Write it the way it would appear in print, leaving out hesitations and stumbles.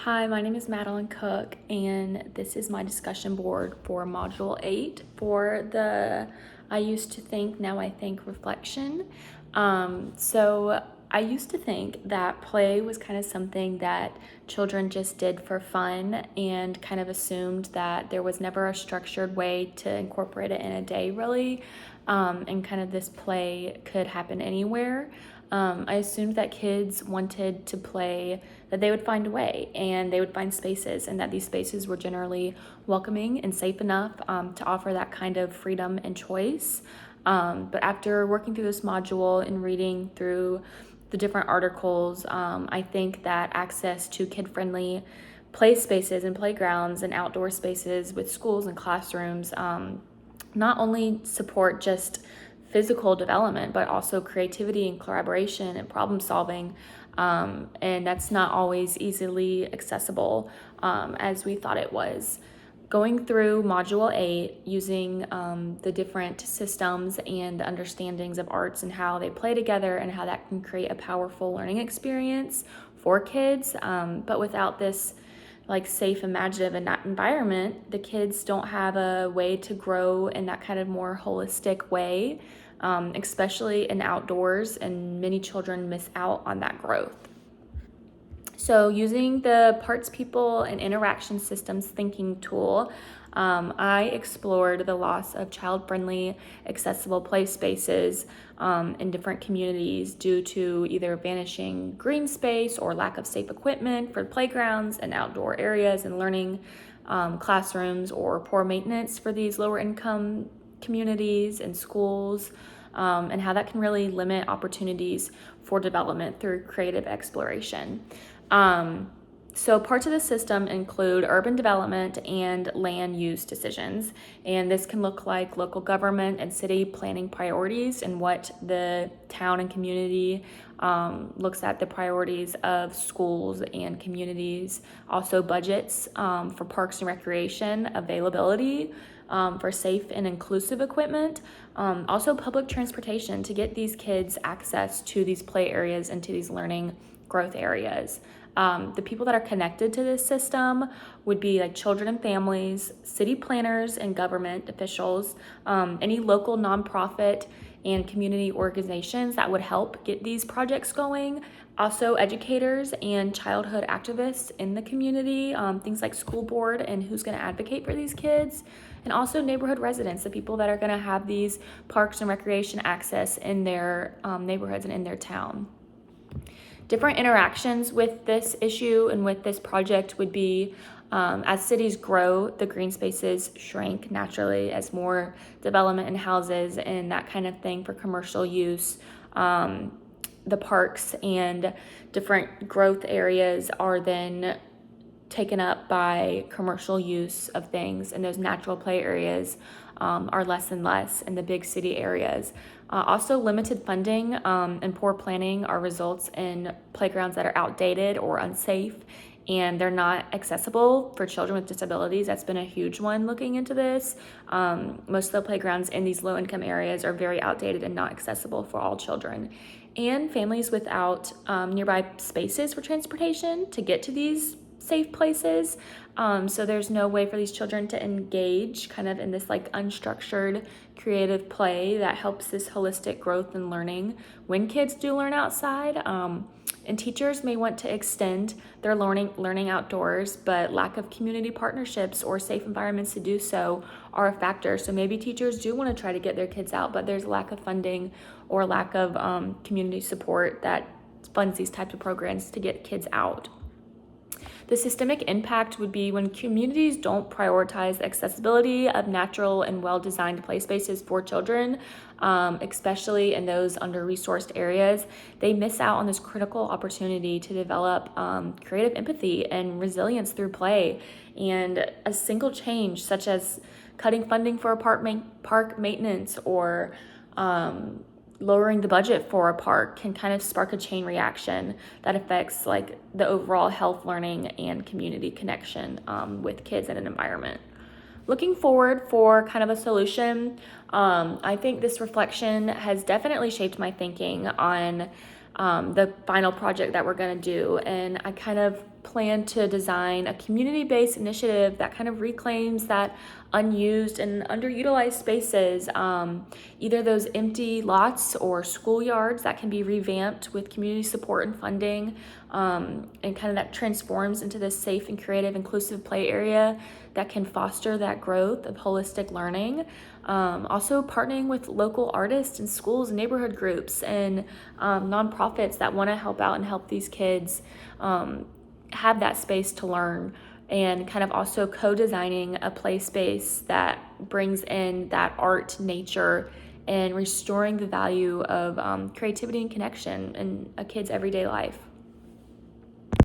Hi, my name is Madeline Cook, and this is my discussion board for Module 8 for the I used to think, now I think reflection. So I used to think that play was kind of something that children just did for fun and kind of assumed that there was never a structured way to incorporate it in a day, really. And kind of this play could happen anywhere. I assumed that kids wanted to play, that they would find a way and they would find spaces, and that these spaces were generally welcoming and safe enough to offer that kind of freedom and choice. But after working through this module and reading through the different articles, I think that access to kid-friendly play spaces and playgrounds and outdoor spaces with schools and classrooms not only support just physical development, but also creativity and collaboration and problem solving. And that's not always easily accessible as we thought it was. Going through Module 8, using the different systems and the understandings of arts and how they play together and how that can create a powerful learning experience for kids, but without this like safe, imaginative in that environment, the kids don't have a way to grow in that kind of more holistic way, especially in outdoors, and many children miss out on that growth. So using the Parts, People, and Interaction Systems thinking tool, I explored the loss of child-friendly, accessible play spaces in different communities due to either vanishing green space or lack of safe equipment for playgrounds and outdoor areas and learning classrooms, or poor maintenance for these lower income communities and schools, and how that can really limit opportunities for development through creative exploration. So parts of the system include urban development and land use decisions, and this can look like local government and city planning priorities and what the town and community looks at the priorities of schools and communities. Also budgets for parks and recreation, availability for safe and inclusive equipment, also public transportation to get these kids access to these play areas and to these learning growth areas. The people that are connected to this system would be like children and families, city planners and government officials, any local nonprofit and community organizations that would help get these projects going. Also educators and childhood activists in the community, things like school board and who's going to advocate for these kids. And also neighborhood residents, the people that are going to have these parks and recreation access in their neighborhoods and in their town. Different interactions with this issue and with this project would be as cities grow, the green spaces shrink naturally as more development in houses and that kind of thing for commercial use. The parks and different growth areas are then taken up by commercial use of things, and those natural play areas are less and less in the big city areas. Also, limited funding and poor planning are results in playgrounds that are outdated or unsafe, and they're not accessible for children with disabilities. That's been a huge one looking into this. Most of the playgrounds in these low-income areas are very outdated and not accessible for all children. And families without nearby spaces for transportation to get to these safe places. So there's no way for these children to engage kind of in this like unstructured creative play that helps this holistic growth and learning when kids do learn outside. And teachers may want to extend their learning outdoors, but lack of community partnerships or safe environments to do so are a factor. So maybe teachers do want to try to get their kids out, but there's a lack of funding or lack of community support that funds these types of programs to get kids out. The systemic impact would be when communities don't prioritize the accessibility of natural and well-designed play spaces for children, especially in those under-resourced areas, they miss out on this critical opportunity to develop creative empathy and resilience through play. And a single change, such as cutting funding for park maintenance or lowering the budget for a park, can kind of spark a chain reaction that affects like the overall health, learning, and community connection with kids in an environment. Looking forward for kind of a solution, I think this reflection has definitely shaped my thinking on the final project that we're going to do, and I kind of plan to design a community-based initiative that kind of reclaims that unused and underutilized spaces, either those empty lots or schoolyards that can be revamped with community support and funding, and kind of that transforms into this safe and creative, inclusive play area that can foster that growth of holistic learning. Also partnering with local artists and schools and neighborhood groups and nonprofits that want to help out and help these kids have that space to learn, and kind of also co-designing a play space that brings in that art, nature, and restoring the value of creativity and connection in a kid's everyday life.